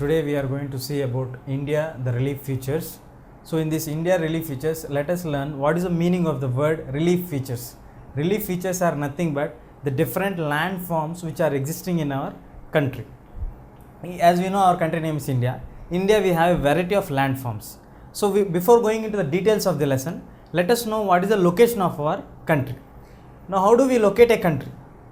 Today we are going to see about India, the relief features. So in this India relief features, let us learn what is the meaning of the word relief features. Relief features are nothing but the different landforms which are existing in our country. As we know, our country name is India. India, we have a variety of landforms. So before going into the details of the lesson, let us know what is the location of our country. Now how do we locate a country?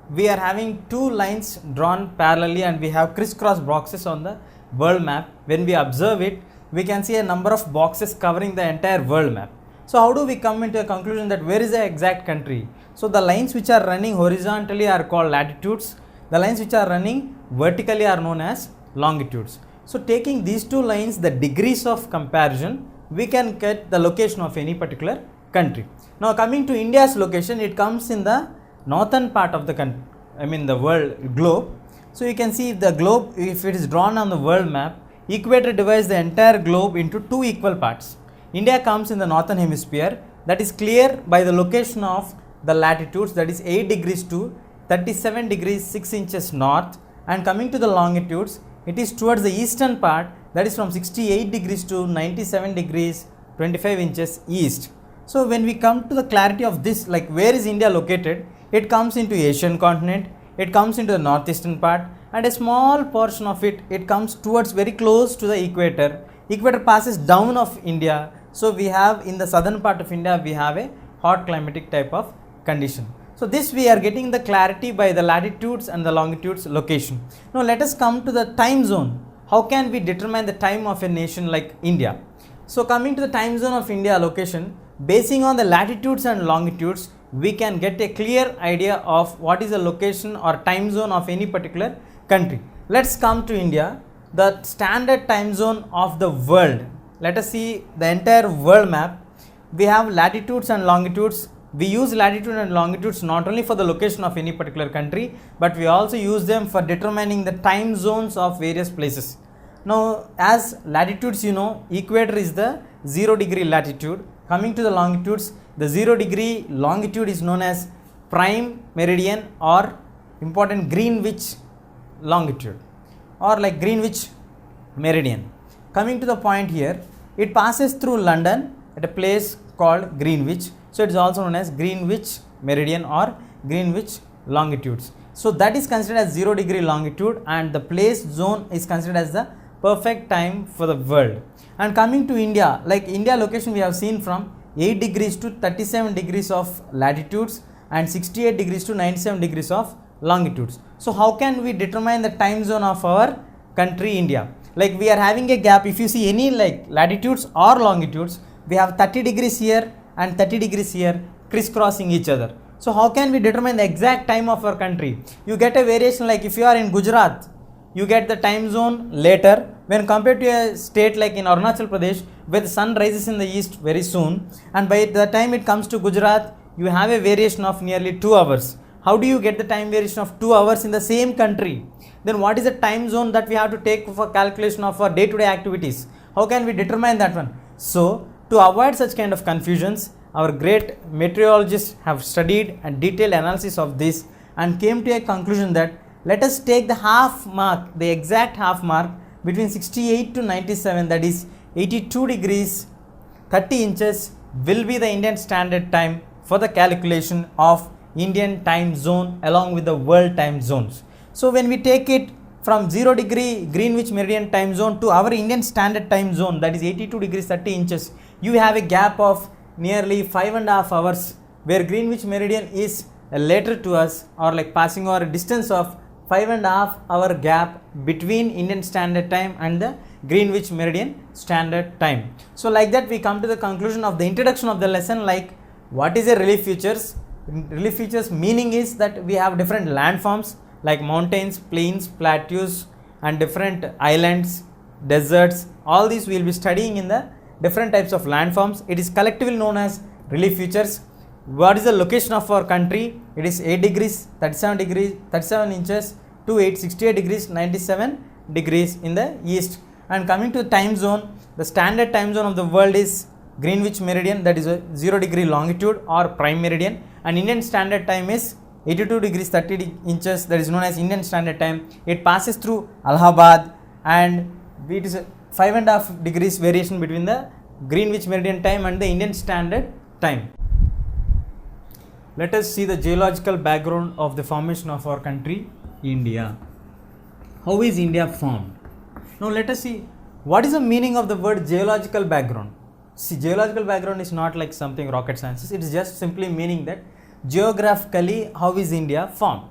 We are having two lines drawn parallelly and we have crisscross boxes on the world map. When we observe it, we can see a number of boxes covering the entire world map. So how do we come into a conclusion that where is the exact country? So the lines which are running horizontally are called latitudes. The lines which are running vertically are known as longitudes. So taking these two lines, the degrees of comparison, we can get the location of any particular country. Now coming to India's location, it comes in the northern part of the country, the world globe. So you can see the globe, if it is drawn on the world map, equator divides the entire globe into two equal parts. India comes in the northern hemisphere, that is clear by the location of the latitudes, that is 8 degrees to 37 degrees 6 inches north, and coming to the longitudes, it is towards the eastern part, that is from 68 degrees to 97 degrees 25 inches east. So when we come to the clarity of this, like where is India located, it comes into Asian continent, it comes into the northeastern part, and a small portion of it comes towards very close to the equator. Equator passes down of India. So we have in the southern part of India, we have a hot climatic type of condition. So this we are getting the clarity by the latitudes and the longitudes location. Now let us come to the time zone. How can we determine the time of a nation like India? So coming to the time zone of India location, basing on the latitudes and longitudes, we can get a clear idea of what is the location or time zone of any particular country. Let's come to India, the standard time zone of the world. Let us see the entire world map. We have latitudes and longitudes. We use latitude and longitudes not only for the location of any particular country, but we also use them for determining the time zones of various places. Now as latitudes, equator is the 0 degree latitude. Coming to the longitudes, the 0 degree longitude is known as prime meridian or important Greenwich longitude or like Greenwich meridian. Coming to the point here, it passes through London at a place called Greenwich. So it is also known as Greenwich meridian or Greenwich longitudes. So that is considered as 0 degree longitude, and the place zone is considered as the perfect time for the world. And coming to India, like India location, we have seen from 8 degrees to 37 degrees of latitudes and 68 degrees to 97 degrees of longitudes. So how can we determine the time zone of our country India? Like we are having a gap. If you see any like latitudes or longitudes, we have 30 degrees here and 30 degrees here crisscrossing each other. So how can we determine the exact time of our country? You get a variation, like if you are in Gujarat, you get the time zone later when compared to a state like in Arunachal Pradesh, where the sun rises in the east very soon, and by the time it comes to Gujarat, you have a variation of nearly 2 hours. How do you get the time variation of 2 hours in the same country? Then what is the time zone that we have to take for calculation of our day-to-day activities? How can we determine that one? So to avoid such kind of confusions, our great meteorologists have studied and detailed analysis of this and came to a conclusion that let us take the half mark, the exact half mark between 68 to 97, that is 82 degrees 30 inches will be the Indian standard time for the calculation of Indian time zone along with the world time zones. So when we take it from 0 degree Greenwich meridian time zone to our Indian standard time zone, that is 82 degrees 30 inches, you have a gap of nearly 5.5 hours where Greenwich meridian is later to us, or like passing over a distance of 5.5 hour gap between Indian standard time and the Greenwich meridian standard time. So like that we come to the conclusion of the introduction of the lesson, like what is a relief features? Relief features meaning is that we have different landforms like mountains, plains, plateaus and different islands, deserts. All these we will be studying in the different types of landforms. It is collectively known as relief features. What is the location of our country? It is 8 degrees 37 degrees 37 inches to 68 degrees 97 degrees in the east. And coming to the time zone, the standard time zone of the world is Greenwich meridian, that is a 0 degree longitude or prime meridian, and Indian standard time is 82 degrees 30 inches, that is known as Indian standard time. It passes through Allahabad and it is 5.5 degrees variation between the Greenwich Meridian time and the Indian Standard Time. Let us see the geological background of the formation of our country, India. How is India formed? Now let us see what is the meaning of the word geological background. See, geological background is not like something rocket sciences. It is just simply meaning that geographically how is India formed.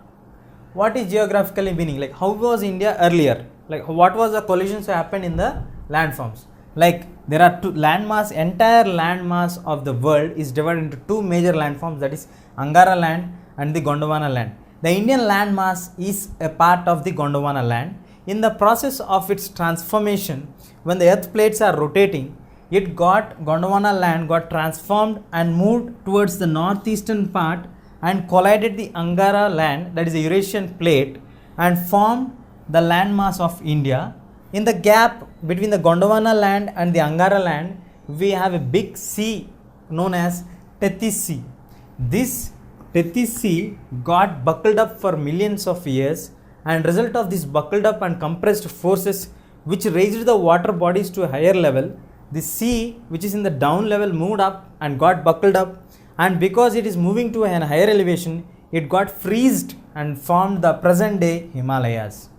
What is geographically meaning? Like how was India earlier? Like what was the collisions happened in the landforms? Like there are two landmass, entire landmass of the world is divided into two major landforms, that is Angara land and the Gondwana land. The Indian landmass is a part of the Gondwana land. In the process of its transformation, when the earth plates are rotating, Gondwana land got transformed and moved towards the northeastern part and collided the Angara land, that is the Eurasian plate, and formed the landmass of India. In the gap between the Gondwana land and the Angara land, we have a big sea known as Tethys Sea. This Tethys Sea got buckled up for millions of years, and result of this buckled up and compressed forces which raised the water bodies to a higher level, the sea which is in the down level moved up and got buckled up, and because it is moving to a higher elevation, it got freezed and formed the present day Himalayas.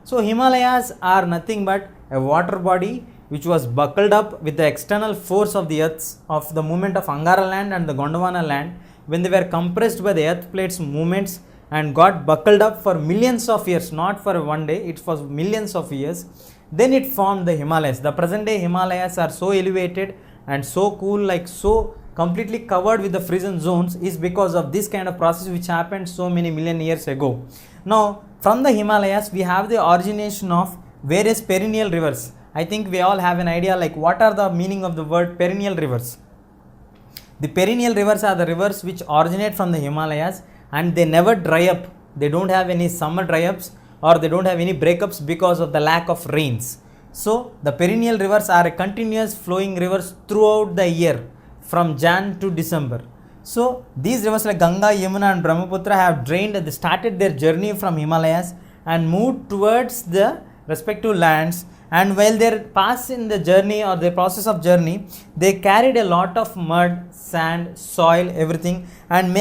So Himalayas are nothing but a water body which was buckled up with the external force of the earth, of the movement of Angara land and the Gondwana land, when they were compressed by the earth plates movements and got buckled up for millions of years, not for one day, it was millions of years. Then it formed the Himalayas. The present day Himalayas are so elevated and so cool, like so completely covered with the frozen zones, is because of this kind of process which happened so many million years ago. Now from the Himalayas we have the origination of various perennial rivers. I think we all have an idea like what are the meaning of the word perennial rivers. The perennial rivers are the rivers which originate from the Himalayas and they never dry up. They don't have any summer dry ups or they don't have any breakups because of the lack of rains. So the perennial rivers are a continuous flowing rivers throughout the year from Jan to December. So these rivers like Ganga, Yamuna and Brahmaputra have they started their journey from Himalayas and moved towards the respective lands, and while they pass in the journey or the process of journey, they carried a lot of mud, sand, soil, everything, and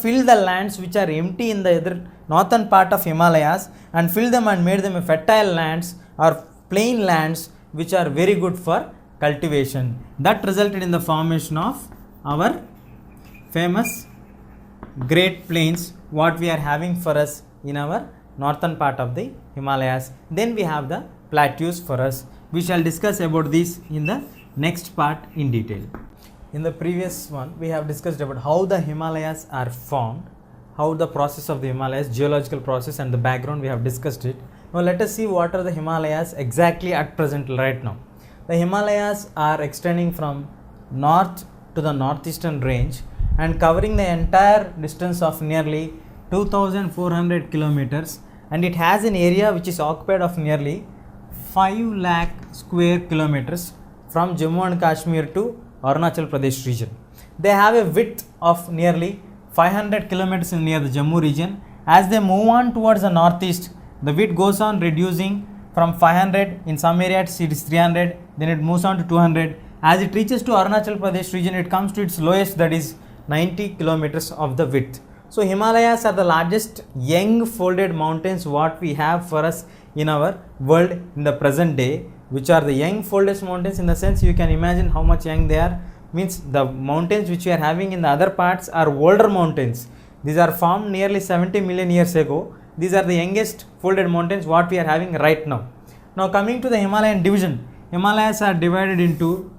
fill the lands which are empty in the other northern part of Himalayas, and fill them and made them a fertile lands or plain lands which are very good for cultivation. That resulted in the formation of our famous Great Plains, what we are having for us in our northern part of the Himalayas. Then we have the plateaus for us. We shall discuss about this in the next part in detail. In the previous one, we have discussed about how the Himalayas are formed, how the process of the Himalayas, geological process and the background, we have discussed it. Now let us see what are the Himalayas exactly at present right now. The Himalayas are extending from north to the northeastern range and covering the entire distance of nearly 2400 kilometers, and it has an area which is occupied of nearly 5 lakh square kilometers from Jammu and Kashmir to Arunachal Pradesh region. They have a width of nearly 500 kilometers near the Jammu region. As they move on towards the northeast, the width goes on reducing from 500, in some areas it is 300, then it moves on to 200. As it reaches to Arunachal Pradesh region, it comes to its lowest, that is 90 kilometers of the width. So Himalayas are the largest young folded mountains what we have for us in our world in the present day, which are the young folded mountains, in the sense you can imagine how much young they are. Means the mountains which we are having in the other parts are older mountains. These are formed nearly 70 million years ago. These are the youngest folded mountains what we are having right now. Now coming to the Himalayan division, Himalayas are divided into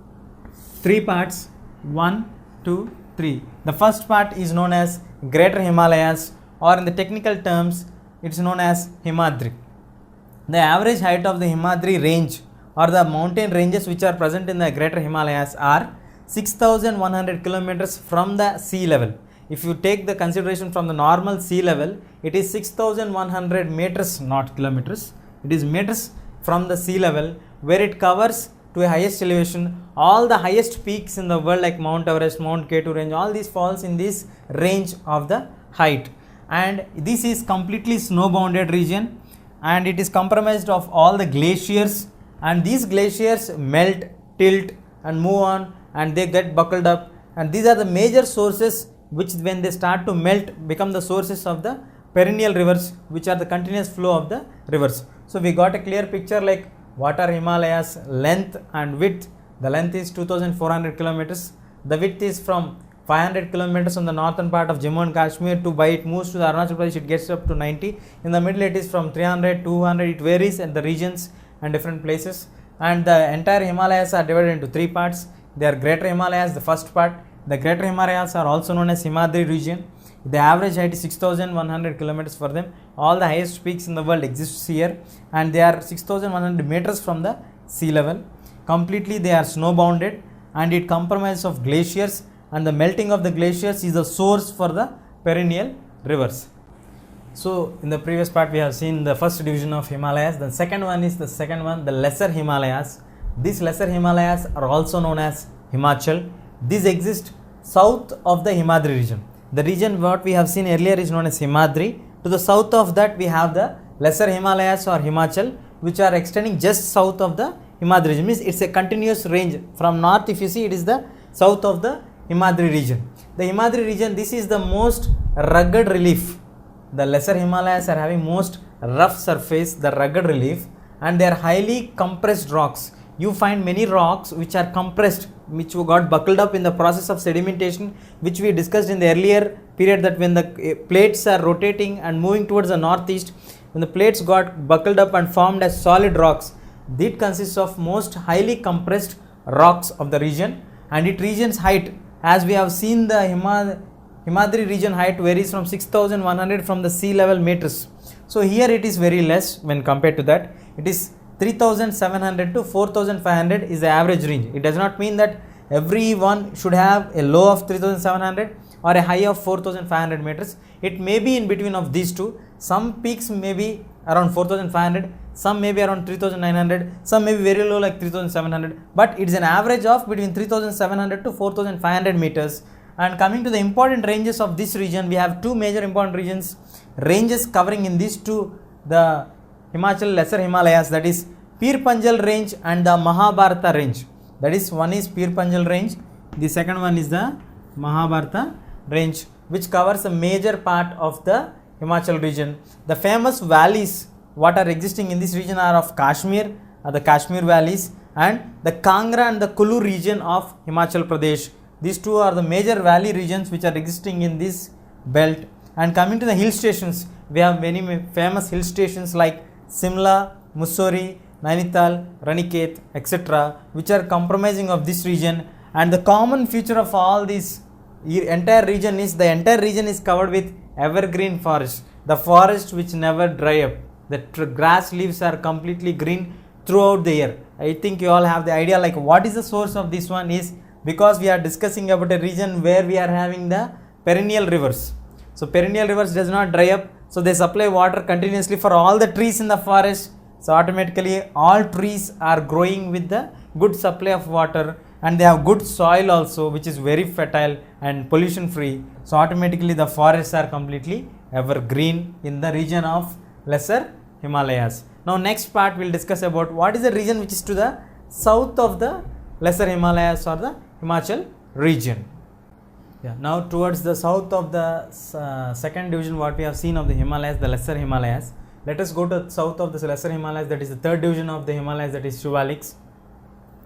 3 parts, 1, 2, 3. The first part is known as Greater Himalayas, or in the technical terms it is known as Himadri. The average height of the Himadri range or the mountain ranges which are present in the Greater Himalayas are 6100 kilometers from the sea level. If you take the consideration from the normal sea level, it is 6100 meters, not kilometers. It is meters from the sea level, where it covers to a highest elevation. All the highest peaks in the world like Mount Everest, Mount K2 range, all these falls in this range of the height. And this is completely snow bounded region, and it is comprised of all the glaciers and these glaciers melt, tilt and move on, and they get buckled up, and these are the major sources which when they start to melt become the sources of the perennial rivers, which are the continuous flow of the rivers. So we got a clear picture like what are Himalayas length and width. The length is 2400 kilometers, the width is from 500 kilometers on the northern part of Jammu and Kashmir to by it moves to the Arunachal Pradesh, it gets up to 90. In the middle it is from 300, 200, it varies at the regions and different places. And the entire Himalayas are divided into three parts. They are Greater Himalayas, the first part. The Greater Himalayas are also known as Himadri region. The average height is 6100 kilometers for them. All the highest peaks in the world exists here, and they are 6100 meters from the sea level. Completely they are snow bounded, and it comprises of glaciers, and the melting of the glaciers is the source for the perennial rivers. So in the previous part we have seen the first division of Himalayas. The second one is the lesser Himalayas. These lesser Himalayas are also known as Himachal. These exist south of the Himadri region. The region what we have seen earlier is known as Himadri. To the south of that we have the lesser Himalayas or Himachal, which are extending just south of the Himadri region. Means it's a continuous range from north. If you see, it is the south of the Himadri region. The Himadri region, this is the most rugged relief. The lesser Himalayas are having most rough surface, the rugged relief, and they are highly compressed rocks. You find many rocks which are compressed, which got buckled up in the process of sedimentation, which we discussed in the earlier period, that when the plates are rotating and moving towards the northeast, when the plates got buckled up and formed as solid rocks, that consists of most highly compressed rocks of the region. And it region's height, as we have seen, the Himadri region height varies from 6100 from the sea level meters. So here it is very less when compared to that. It is 3700 to 4500 is the average range. It does not mean that everyone should have a low of 3700 or a high of 4500 meters. It may be in between of these two. Some peaks may be around 4500, some may be around 3900, some may be very low like 3700, but it is an average of between 3700 to 4500 meters. And coming to the important ranges of this region, we have two major important ranges covering in these two, the Himachal lesser Himalayas, that is Pir Panjal range and the Mahabharata range. That is, one is Pir Panjal range, the second one is the Mahabharata range, which covers a major part of the Himachal region. The famous valleys what are existing in this region are of Kashmir, the Kashmir valleys, and the Kangra and the Kulu region of Himachal Pradesh. These two are the major valley regions which are existing in this belt. And coming to the hill stations, we have many famous hill stations like Simla, Mussoorie, Nainital, Ranikhet, etc., which are comprising of this region. And the common feature of all this entire region is the entire region is covered with evergreen forest, the forest which never dry up. The grass leaves are completely green throughout the year. I think you all have the idea like what is the source of this one is because we are discussing about a region where we are having the perennial rivers. So perennial rivers does not dry up, so they supply water continuously for all the trees in the forest. So automatically all trees are growing with the good supply of water, and they have good soil also, which is very fertile and pollution free. So automatically the forests are completely evergreen in the region of lesser Himalayas. Now next part we'll discuss about what is the region which is to the south of the lesser Himalayas or the Himachal region. Now towards the south of the second division what we have seen of the Himalayas, the lesser Himalayas, let us go to south of the lesser Himalayas, that is the third division of the Himalayas, that is Shivaliks.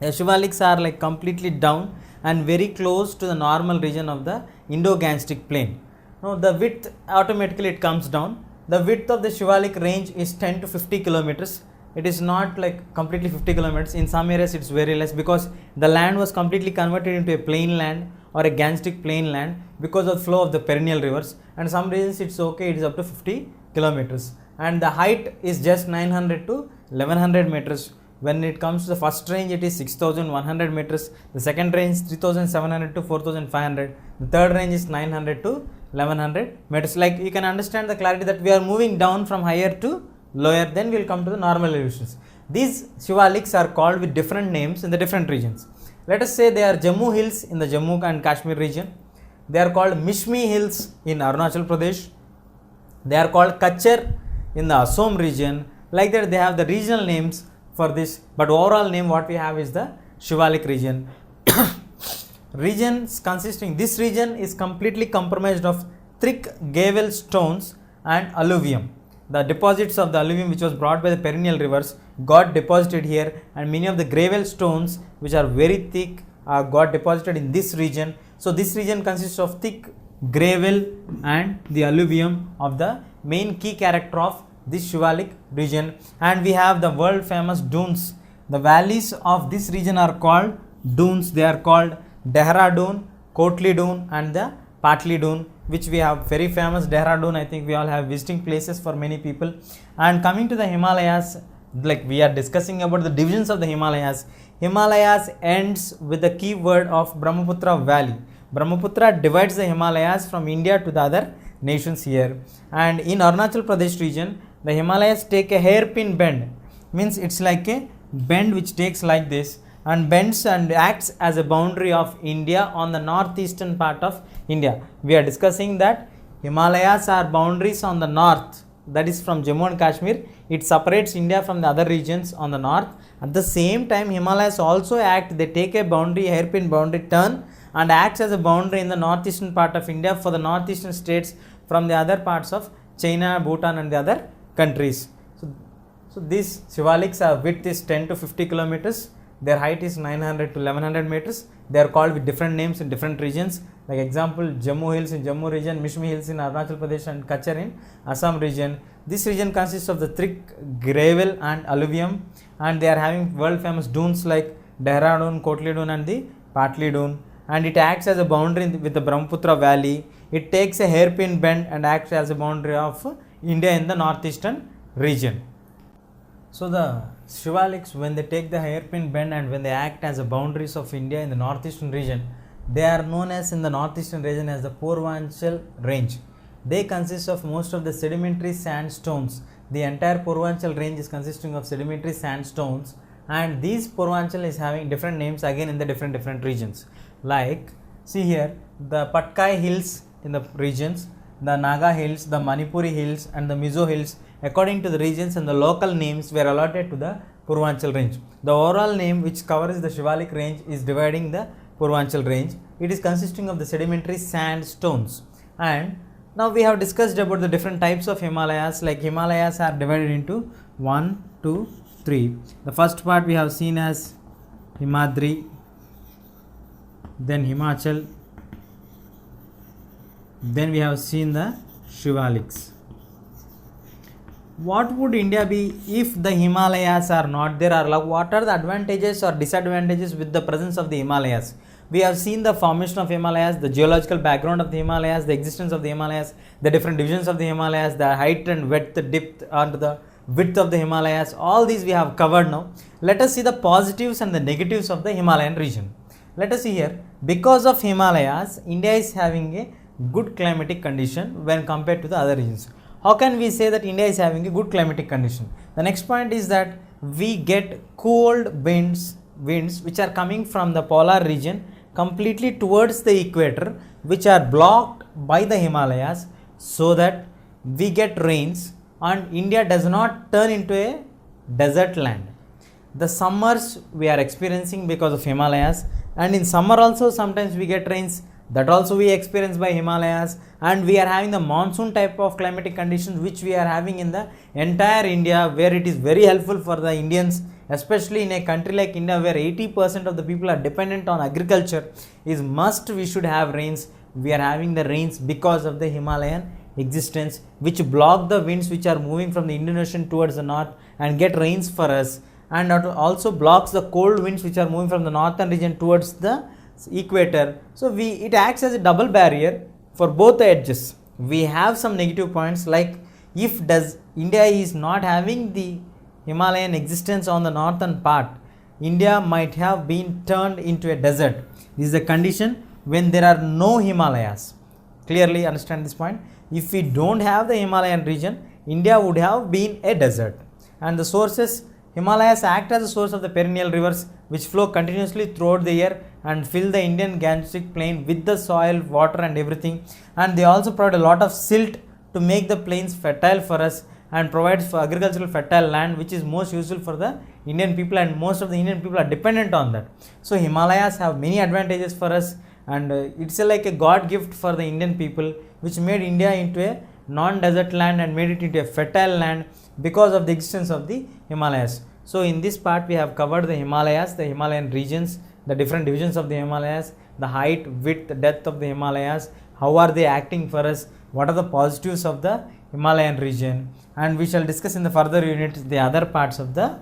The Shivaliks are like completely down and very close to the normal region of the Indo-Gangetic plain. Now the width automatically it comes down. The width of the Shivalik range is 10 to 50 kilometers. It is not like completely 50 kilometers. In some areas it's very less because the land was completely converted into a plain land or a Gangetic plain land because of the flow of the perennial rivers, and some regions it's okay, it is up to 50 kilometers. And the height is just 900 to 1100 meters. When it comes to the first range, it is 6100 meters. The second range 3700 to 4500. The third range is 900 to 1100 meters. Like you can understand the clarity that we are moving down from higher to lower, then we will come to the normal elevations. These Shivaliks are called with different names in the different regions. Let us say they are Jammu Hills in the Jammu and Kashmir region. They are called Mishmi Hills in Arunachal Pradesh. They are called Kachar in the Assam region. Like that they have the regional names for this, but overall name what we have is the Shivalik region. Regions consisting, this region is completely comprised of thick gravel stones and alluvium. The deposits of the alluvium which was brought by the perennial rivers got deposited here, and many of the gravel stones which are very thick got deposited in this region. So this region consists of thick gravel and the alluvium of the main key character of this Shivalik region. And we have the world famous dunes. The valleys of this region are called dunes. They are called Dehradun, Kotli Dune and the Patli Dune, which we have very famous Dehradun. I think we all have visiting places for many people. And coming to the Himalayas, like we are discussing about the divisions of the Himalayas. Himalayas ends with the key word of Brahmaputra Valley. Brahmaputra divides the Himalayas from India to the other nations here. And in Arunachal Pradesh region, the Himalayas take a hairpin bend. Means it's like a bend which takes like this and bends and acts as a boundary of India on the northeastern part of India. We are discussing that Himalayas are boundaries on the north, that is from Jammu and Kashmir. It separates India from the other regions on the north. At the same time, Himalayas also act, they take a boundary, hairpin boundary turn and acts as a boundary in the northeastern part of India for the northeastern states from the other parts of China, Bhutan and the other countries. So these Shivaliks, width is 10 to 50 kilometers. Their height is 900 to 1100 meters. They are called with different names in different regions. Like example, Jammu Hills in Jammu region, Mishmi Hills in Arunachal Pradesh and Kachar in Assam region. This region consists of the thick gravel and alluvium, and they are having world famous dunes like Dehradun, Kotli Dune and the Patli Dune. And it acts as a boundary with the Brahmaputra Valley. It takes a hairpin bend and acts as a boundary of India in the northeastern region. So the Shivaliks, when they take the hairpin bend and when they act as the boundaries of India in the northeastern region, they are known as in the northeastern region as the Purvanchal range. They consist of most of the sedimentary sandstones. The entire Purvanchal range is consisting of sedimentary sandstones, and these Purvanchal is having different names again in the different regions. Like see here, the Patkai hills in the regions, the Naga hills, the Manipuri hills and the Mizo hills, according to the regions and the local names, were allotted to the Purvanchal range. The overall name which covers the Shivalik range is dividing the Purvanchal range. It is consisting of the sedimentary sandstones. And now we have discussed about the different types of Himalayas. Like Himalayas are divided into 1, 2, 3. The first part we have seen as Himadri, then Himachal, then we have seen the Shivaliks. What would India be if the Himalayas are not there? What are the advantages or disadvantages with the presence of the Himalayas? We have seen the formation of Himalayas, the geological background of the Himalayas, the existence of the Himalayas, the different divisions of the Himalayas, the height and width, the depth and the width of the Himalayas. All these we have covered now. Let us see the positives and the negatives of the Himalayan region. Let us see here, because of Himalayas, India is having a good climatic condition when compared to the other regions. How can we say that India is having a good climatic condition? The next point is that we get cold winds which are coming from the polar region completely towards the equator, which are blocked by the Himalayas, so that we get rains and India does not turn into a desert land. The summers we are experiencing because of Himalayas, and in summer also sometimes we get rains, that also we experience by Himalayas, and we are having the monsoon type of climatic conditions which we are having in the entire India, where it is very helpful for the Indians, especially in a country like India where 80% of the people are dependent on agriculture. Is must we should have rains. We are having the rains because of the Himalayan existence, which block the winds which are moving from the Indian Ocean towards the north and get rains for us, and also blocks the cold winds which are moving from the northern region towards the equator. So it acts as a double barrier for both the edges. We have some negative points, like if India is not having the Himalayan existence on the northern part, India might have been turned into a desert. This is a condition when there are no Himalayas. Clearly understand this point. If we don't have the Himalayan region, India would have been a desert. And the sources, Himalayas act as a source of the perennial rivers which flow continuously throughout the year and fill the Indian Gangetic plain with the soil, water and everything. And they also provide a lot of silt to make the plains fertile for us. and provides for agricultural fertile land which is most useful for the Indian people, and most of the Indian people are dependent on that. So Himalayas have many advantages for us, and it's like a God gift for the Indian people, which made India into a non-desert land and made it into a fertile land because of the existence of the Himalayas. So in this part we have covered the Himalayas, the Himalayan regions, the different divisions of the Himalayas, the height, width, depth of the Himalayas, how are they acting for us, what are the positives of the Himalayan region, and we shall discuss in the further units the other parts of the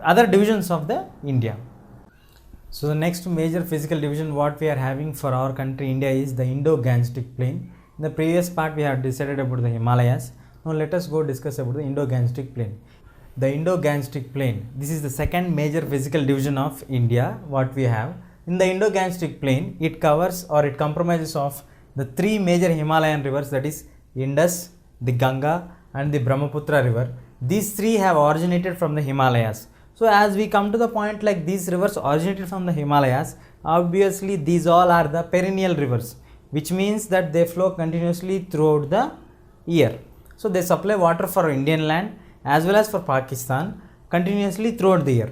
other divisions of the India. So the next major physical division what we are having for our country India is the Indo-Gangetic Plain. In the previous part we have decided about the Himalayas. Now let us go discuss about the Indo-Gangetic Plain. The Indo-Gangetic Plain, this is the second major physical division of India what we have. In the Indo-Gangetic Plain, it covers or it comprises of the three major Himalayan rivers, that is Indus, the Ganga and the Brahmaputra river. These three have originated from the Himalayas. So as we come to the point like these rivers originated from the Himalayas, obviously these all are the perennial rivers, which means that they flow continuously throughout the year. So they supply water for Indian land as well as for Pakistan continuously throughout the year.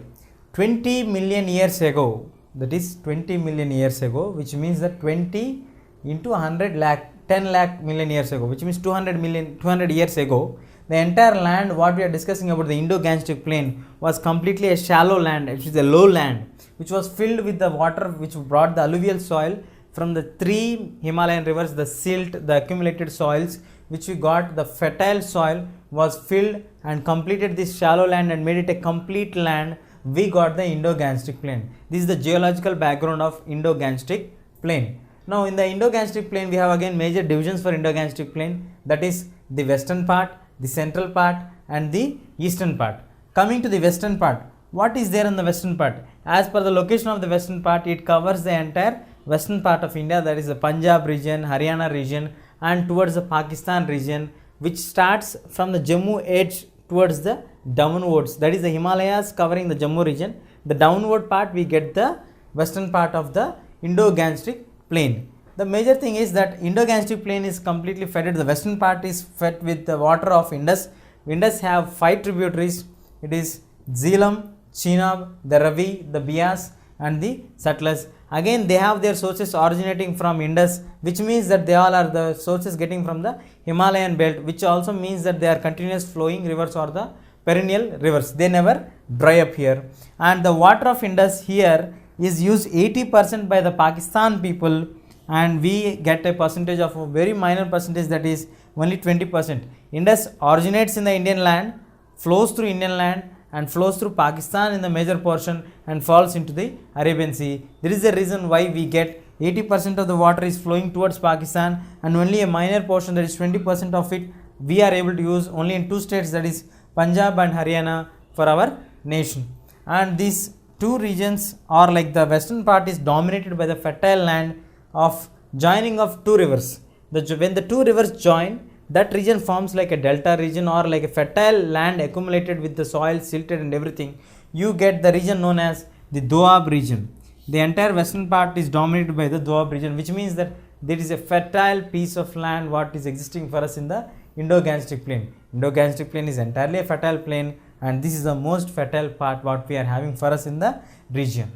20 million years ago, that is 20 million years ago, which means that 20 into 100 lakh, 10 lakh million years ago, which means 200 years ago, the entire land what we are discussing about the Indo-Gangetic Plain was completely a shallow land, which is a low land, which was filled with the water which brought the alluvial soil from the three Himalayan rivers, the silt, the accumulated soils which we got, the fertile soil was filled and completed this shallow land and made it a complete land. We got the Indo-Gangetic Plain. This is the geological background of Indo-Gangetic Plain. Now in the Indo-Gangetic Plain we have again major divisions for Indo-Gangetic Plain, that is the western part, the central part and the eastern part. Coming to the western part, what is there in the western part? As per the location of the western part, it covers the entire western part of India, that is the Punjab region, Haryana region and towards the Pakistan region, which starts from the Jammu edge towards the downwards, that is the Himalayas covering the Jammu region. The downward part we get the western part of the Indo-Gangetic Plain. The major thing is that Indo-Gangetic Plain is completely fed. The western part is fed with the water of Indus. Indus have 5 tributaries. It is Jhelum, Chenab, the Ravi, the Beas and the Satluj. Again they have their sources originating from Indus, which means that they all are the sources getting from the Himalayan belt, which also means that they are continuous flowing rivers or the perennial rivers. They never dry up here. And the water of Indus here is used 80% by the Pakistan people, and we get a percentage of a very minor percentage, that is only 20%. Indus originates in the Indian land, flows through Indian land and flows through Pakistan in the major portion and falls into the Arabian Sea. There is a reason why we get 80% of the water is flowing towards Pakistan and only a minor portion, that is 20% of it, we are able to use only in 2 states, that is Punjab and Haryana, for our nation. And these 2 regions are like the western part is dominated by the fertile land of joining of 2 rivers. When the 2 rivers join, that region forms like a delta region or like a fertile land accumulated with the soil, silted and everything. You get the region known as the Doab region. The entire western part is dominated by the Doab region, which means that there is a fertile piece of land what is existing for us in the Indo-Gangetic Plain. Indo-Gangetic Plain is entirely a fertile plain, and this is the most fertile part what we are having for us in the region.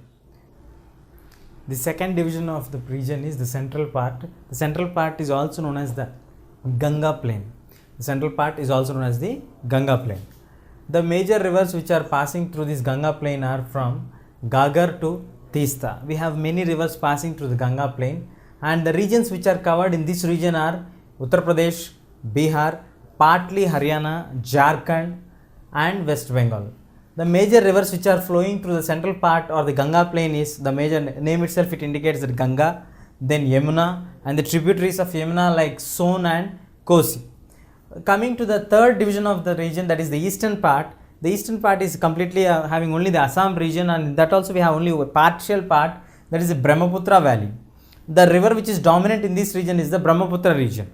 The second division of the region is the central part. The central part is also known as the Ganga Plain. The central part is also known as the Ganga Plain. The major rivers which are passing through this Ganga Plain are from Gagar to Teesta. We have many rivers passing through the Ganga Plain, and the regions which are covered in this region are Uttar Pradesh, Bihar, partly Haryana, Jharkhand and West Bengal. The major rivers which are flowing through the central part or the Ganga Plain is, the major name itself it indicates that Ganga, then Yamuna and the tributaries of Yamuna like Son and Kosi. Coming to the third division of the region, that is the eastern part. The eastern part is completely having only the Assam region, and that also we have only a partial part, that is the Brahmaputra valley. The river which is dominant in this region is the Brahmaputra region.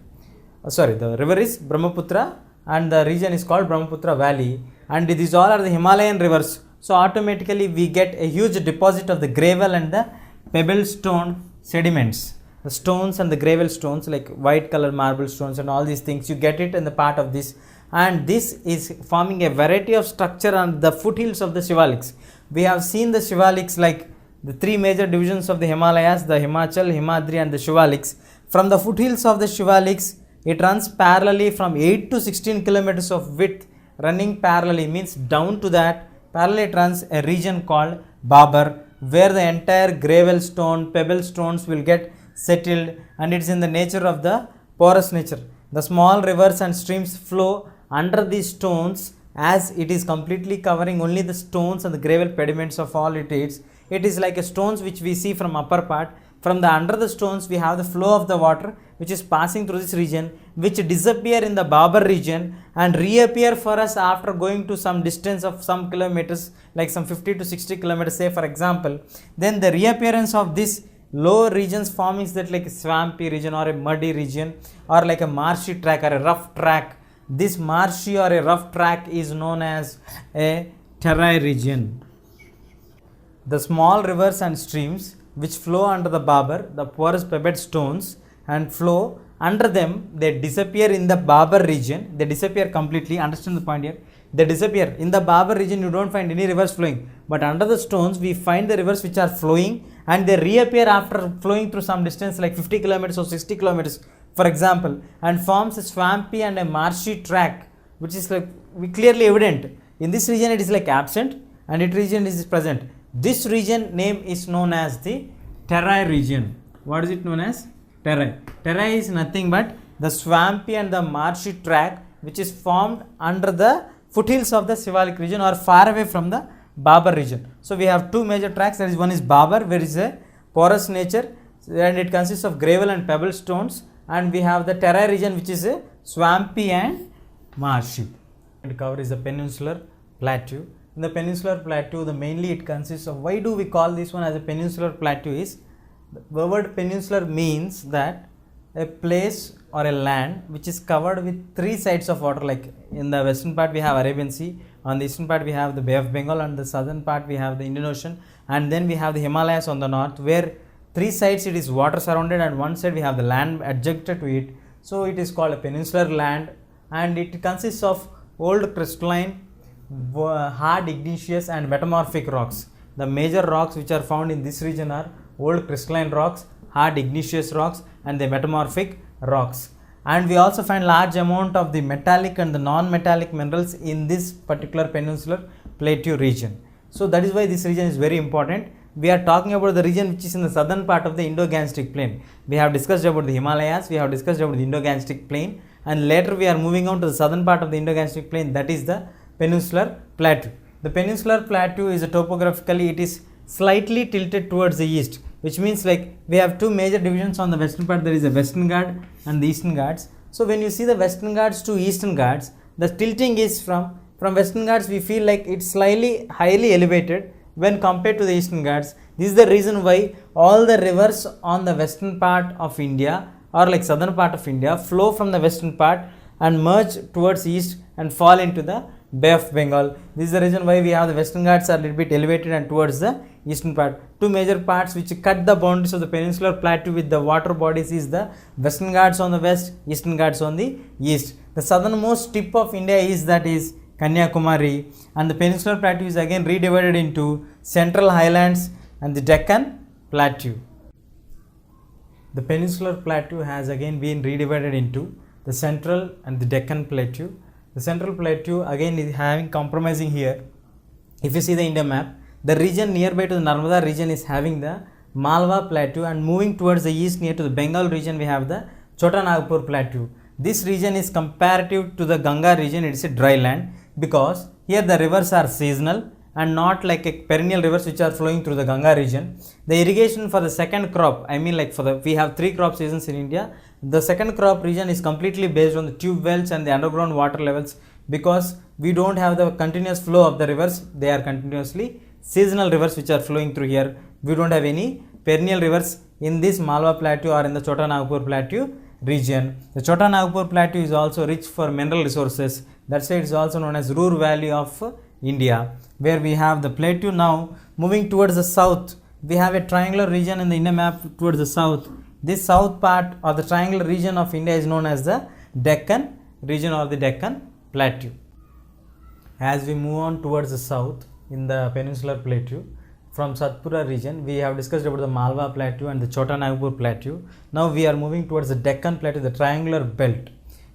The river is Brahmaputra and the region is called Brahmaputra valley, and these all are the Himalayan rivers. So automatically we get a huge deposit of the gravel and the pebble stone sediments. The stones and the gravel stones like white color marble stones and all these things, you get it in the part of this and this is forming a variety of structure on the foothills of the Shivaliks. We have seen the Shivaliks like the three major divisions of the Himalayas, the Himachal, Himadri and the Shivaliks. From the foothills of the Shivaliks, it runs parallelly from 8 to 16 kilometers of width. Running parallelly means down to that parallel it runs a region called Babar, where the entire gravel stone, pebble stones will get settled, and it is in the nature of the porous nature. The small rivers and streams flow under these stones, as it is completely covering only the stones and the gravel pediments of all it is. It is like a stones which we see from upper part. From the under the stones we have the flow of the water which is passing through this region, which disappear in the Babar region and reappear for us after going to some distance of some kilometers, like some 50 to 60 kilometers say for example. Then the reappearance of this lower regions forming that like a swampy region or a muddy region or like a marshy track or a rough track. This marshy or a rough track is known as a terai region. The small rivers and streams which flow under the Babar, the porous pebbled stones, and flow under them, they disappear in the Babar region. They disappear completely. Understand the point here? They disappear. In the Babar region, you don't find any rivers flowing. But under the stones, we find the rivers which are flowing and they reappear after flowing through some distance like 50 kilometers or 60 kilometers, for example, and forms a swampy and a marshy track, which is like clearly evident. In this region, it is like absent and it region is present. This region name is known as the terai region. What is it known as? Terai. Terai is nothing but the swampy and the marshy track which is formed under the foothills of the Shivalik region or far away from the Babar region. So we have two major tracks. That is, one is Babar, where is a porous nature and it consists of gravel and pebble stones, and we have the Terai region which is a swampy and marshy. And cover is the peninsular plateau. In the peninsular plateau, mainly it consists of, why do we call this one as a peninsular plateau is, the word peninsular means that a place or a land which is covered with three sides of water. Like in the western part we have Arabian Sea, on the eastern part we have the Bay of Bengal, and the southern part we have the Indian Ocean, and then we have the Himalayas on the north, where three sides it is water surrounded and one side we have the land adjacent to it. So it is called a peninsular land, and it consists of old crystalline, hard igneous and metamorphic rocks. The major rocks which are found in this region are old crystalline rocks, hard igneous rocks and the metamorphic rocks. And we also find large amount of the metallic and the non-metallic minerals in this particular peninsular plateau region. So that is why this region is very important. We are talking about the region which is in the southern part of the Indo-Gangetic plain. We have discussed about the Himalayas, we have discussed about the Indo-Gangetic plain, and later we are moving on to the southern part of the Indo-Gangetic plain, that is the peninsular plateau. The peninsular plateau is topographically, it is slightly tilted towards the east, which means like we have two major divisions on the western part. There is the Western Ghat and the Eastern Ghats. So when you see the Western Ghats to Eastern Ghats, the tilting is from Western Ghats we feel like it's slightly highly elevated when compared to the Eastern Ghats. This is the reason why all the rivers on the western part of India or like southern part of India flow from the western part and merge towards east and fall into the Bay of Bengal. This is the reason why we have the Western Ghats are a little bit elevated and towards the eastern part. Two major parts which cut the boundaries of the peninsular plateau with the water bodies is the Western Ghats on the west, Eastern Ghats on the east. The southernmost tip of India is Kanyakumari, and the peninsular plateau is again redivided into Central Highlands and the Deccan Plateau. The peninsular plateau has again been redivided into the Central and the Deccan Plateau. The Central Plateau again is having compromising here. If you see the India map, the region nearby to the Narmada region is having the Malwa Plateau, and moving towards the east near to the Bengal region we have the Chota Nagpur Plateau. This region is comparative to the Ganga region, it is a dry land, because here the rivers are seasonal and not like a perennial rivers which are flowing through the Ganga region. The irrigation for the second crop, we have three crop seasons in India. The second crop region is completely based on the tube wells and the underground water levels, because we don't have the continuous flow of the rivers. They are continuously seasonal rivers which are flowing through here. We don't have any perennial rivers in this Malwa Plateau or in the Chota Nagpur Plateau region. The Chota Nagpur Plateau is also rich for mineral resources. That's why it is also known as Ruhr Valley of India, where we have the plateau. Now moving towards the south, we have a triangular region in the India map towards the south. This south part or the triangular region of India is known as the Deccan region or the Deccan Plateau. As we move on towards the south in the peninsular plateau, from Satpura region, we have discussed about the Malwa Plateau and the Chota Nagpur Plateau. Now we are moving towards the Deccan Plateau, the triangular belt.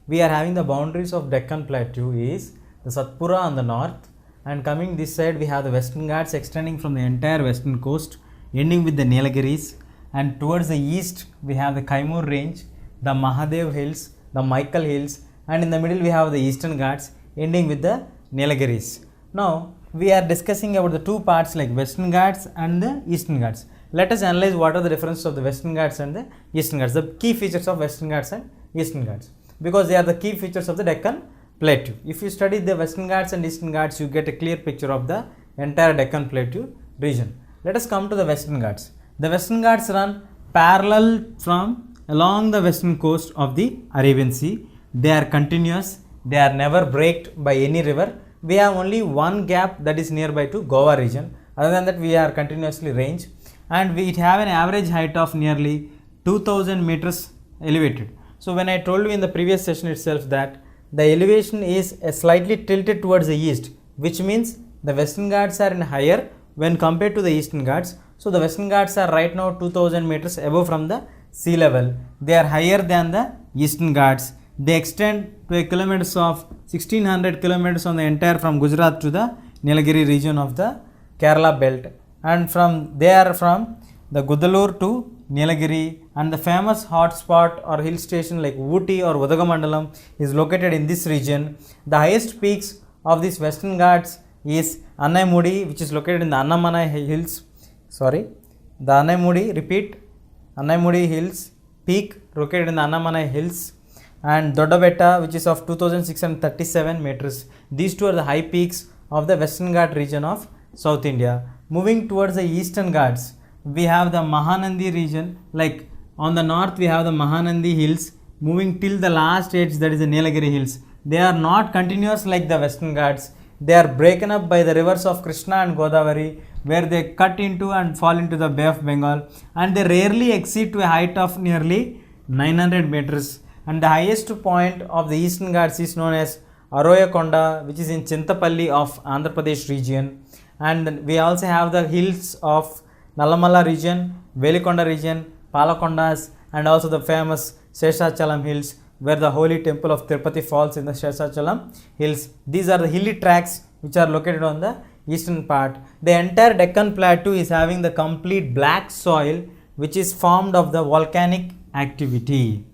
We are having the boundaries of Deccan Plateau is the Satpura on the north, and coming this side we have the Western Ghats extending from the entire western coast, ending with the Nilgiris, and towards the east we have the Kaimur range, the Mahadev Hills, the Michael Hills, and in the middle we have the Eastern Ghats ending with the Nilgiris. Now we are discussing about the two parts like Western Ghats and the Eastern Ghats. Let us analyze what are the differences of the Western Ghats and the Eastern Ghats, the key features of Western Ghats and Eastern Ghats, because they are the key features of the Deccan Plateau. If you study the Western Ghats and Eastern Ghats, you get a clear picture of the entire Deccan Plateau region. Let us come to the Western Ghats. The Western Ghats run parallel from along the western coast of the Arabian Sea. They are continuous, they are never breaked by any river. We have only one gap that is nearby to Goa region. Other than that, we are continuously range, and we have an average height of nearly 2000 meters elevated. So when I told you in the previous session itself that the elevation is slightly tilted towards the east, which means the Western Ghats are in higher when compared to the Eastern Ghats. So the Western Ghats are right now 2000 meters above from the sea level. They are higher than the Eastern Ghats. They extend to a kilometers of 1600 kilometers on the entire from Gujarat to the Nilgiri region of the Kerala belt, and from there from the Gudalur to Nilgiri, and the famous hotspot or hill station like Ooty or Udagamandalam is located in this region. The highest peaks of these Western Ghats is Annaimudi, which is located in the Annamanai Hills. Annaimudi Hills peak located in the Annamanai Hills, and Doddabetta, which is of 2637 meters. These two are the high peaks of the Western Ghat region of South India. Moving towards the Eastern Ghats, we have the Mahanandi region. Like on the north we have the Mahanandi Hills moving till the last edge, that is the Nilgiri Hills. They are not continuous like the Western Ghats. They are broken up by the rivers of Krishna and Godavari, where they cut into and fall into the Bay of Bengal, and they rarely exceed to a height of nearly 900 meters. And the highest point of the Eastern Ghats is known as Aroya Konda, which is in Chintapalli of Andhra Pradesh region. And we also have the hills of Nalamala region, Velikonda region, Palakondas, and also the famous Seshachalam hills, where the holy temple of Tirupati falls in the Seshachalam hills. These are the hilly tracts which are located on the eastern part. The entire Deccan Plateau is having the complete black soil which is formed of the volcanic activity.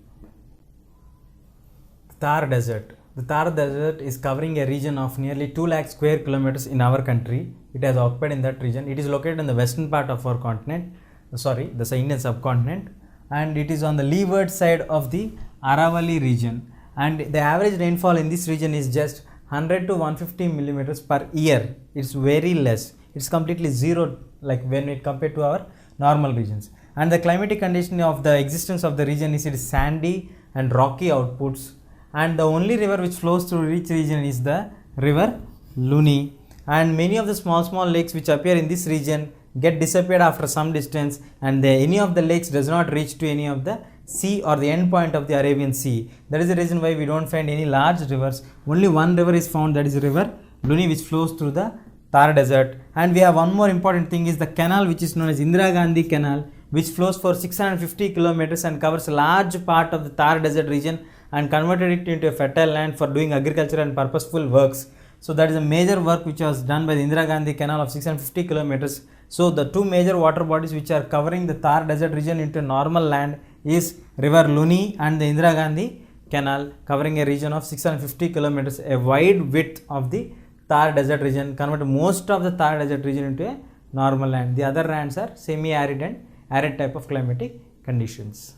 Thar Desert. The Thar Desert is covering a region of nearly 2 lakh square kilometers in our country. It has occupied in that region. It is located in the western part of our continent, the Indian subcontinent, and it is on the leeward side of the Aravalli region. And the average rainfall in this region is just 100 to 150 millimeters per year. It's very less. It's completely zero, like when it compared to our normal regions. And the climatic condition of the existence of the region is it is sandy and rocky outputs. And the only river which flows through each region is the river Luni. And many of the small lakes which appear in this region get disappeared after some distance, and any of the lakes does not reach to any of the sea or the end point of the Arabian Sea. That is the reason why we don't find any large rivers. Only one river is found, that is the river Luni, which flows through the Thar Desert. And we have one more important thing is the canal which is known as Indira Gandhi Canal, which flows for 650 kilometers and covers a large part of the Thar Desert region and converted it into a fertile land for doing agricultural and purposeful works. So that is a major work which was done by the Indira Gandhi Canal of 650 kilometers. So the two major water bodies which are covering the Thar Desert region into normal land is river Luni and the Indira Gandhi Canal, covering a region of 650 kilometers, a wide width of the Thar Desert region, converted most of the Thar Desert region into a normal land. The other lands are semi-arid and arid type of climatic conditions.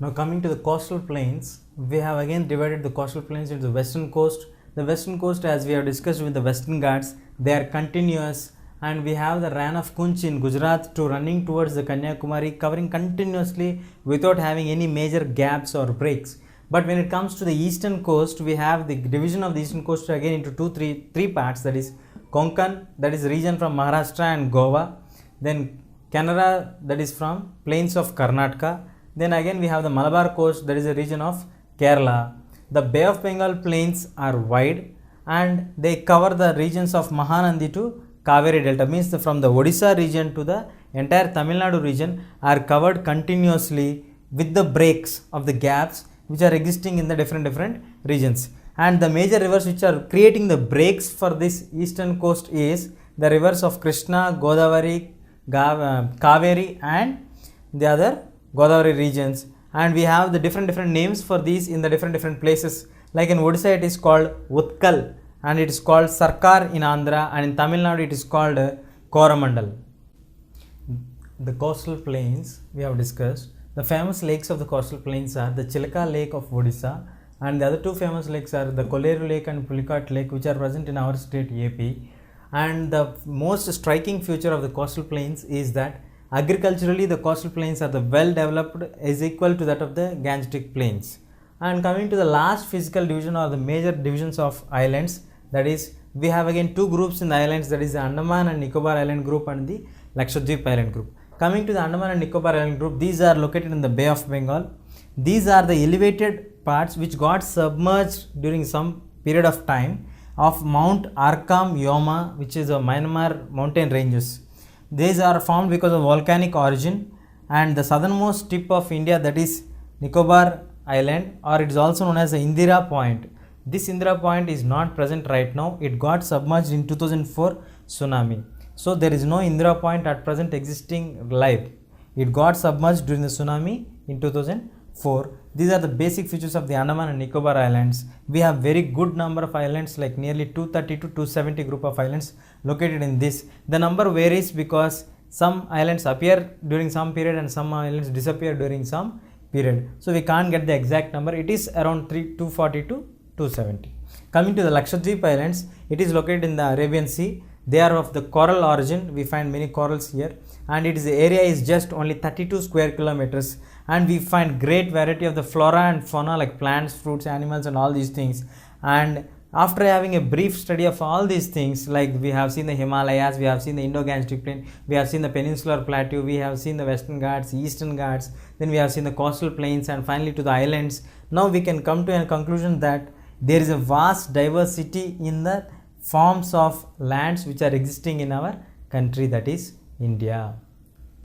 Now coming to the coastal plains, we have again divided the coastal plains into the western coast. The western coast, as we have discussed with the Western Ghats, they are continuous, and we have the Rann of Kunch in Gujarat to running towards the Kanyakumari, covering continuously without having any major gaps or breaks. But when it comes to the eastern coast, we have the division of the eastern coast again into three parts, that is Konkan, that is region from Maharashtra and Goa, then Canara, that is from plains of Karnataka, then again we have the Malabar coast, that is a region of Kerala. the Bay of Bengal plains are wide and they cover the regions of Mahanadi to Kaveri Delta, means from the Odisha region to the entire Tamil Nadu region are covered continuously with the breaks of the gaps which are existing in the different regions. And the major rivers which are creating the breaks for this eastern coast is the rivers of Krishna, Godavari, Kaveri and the other Godavari regions. And we have the different names for these in the different places. Like in Odisha it is called Utkal and it is called Sarkar in Andhra, and in Tamil Nadu it is called Coromandel. The coastal plains we have discussed. The famous lakes of the coastal plains are the Chilka Lake of Odisha, and the other two famous lakes are the Koleru Lake and Pulicat Lake, which are present in our state AP. And the most striking feature of the coastal plains is that agriculturally the coastal plains are the well developed is equal to that of the Gangetic plains. And coming to the last physical division or the major divisions of islands, that is we have again two groups in the islands, that is the Andaman and Nicobar Island group and the Lakshadweep Island group. Coming to the Andaman and Nicobar Island group, these are located in the Bay of Bengal. These are the elevated parts which got submerged during some period of time of Mount Arkam Yoma, which is a Myanmar mountain ranges. These are formed because of volcanic origin, and the southernmost tip of India, that is Nicobar Island, or it is also known as the Indira Point. This Indira Point is not present right now. It got submerged in 2004 tsunami. So there is no Indira Point at present existing live. It got submerged during the tsunami in 2004. These are the basic features of the Andaman and Nicobar Islands. We have very good number of islands, like nearly 230 to 270 group of islands located in this. The number varies because some islands appear during some period and some islands disappear during some period. So we can't get the exact number. It is around 240 to 270. Coming to the Lakshadweep Islands, it is located in the Arabian Sea. They are of the coral origin. We find many corals here, and its area is just only 32 square kilometers, and we find great variety of the flora and fauna like plants, fruits, animals and all these things. And after having a brief study of all these things, like we have seen the Himalayas, we have seen the Indo-Gangetic plain, we have seen the peninsular plateau, we have seen the Western Ghats, Eastern Ghats, then we have seen the coastal plains, and finally to the islands. Now we can come to a conclusion that there is a vast diversity in the forms of lands which are existing in our country, that is India.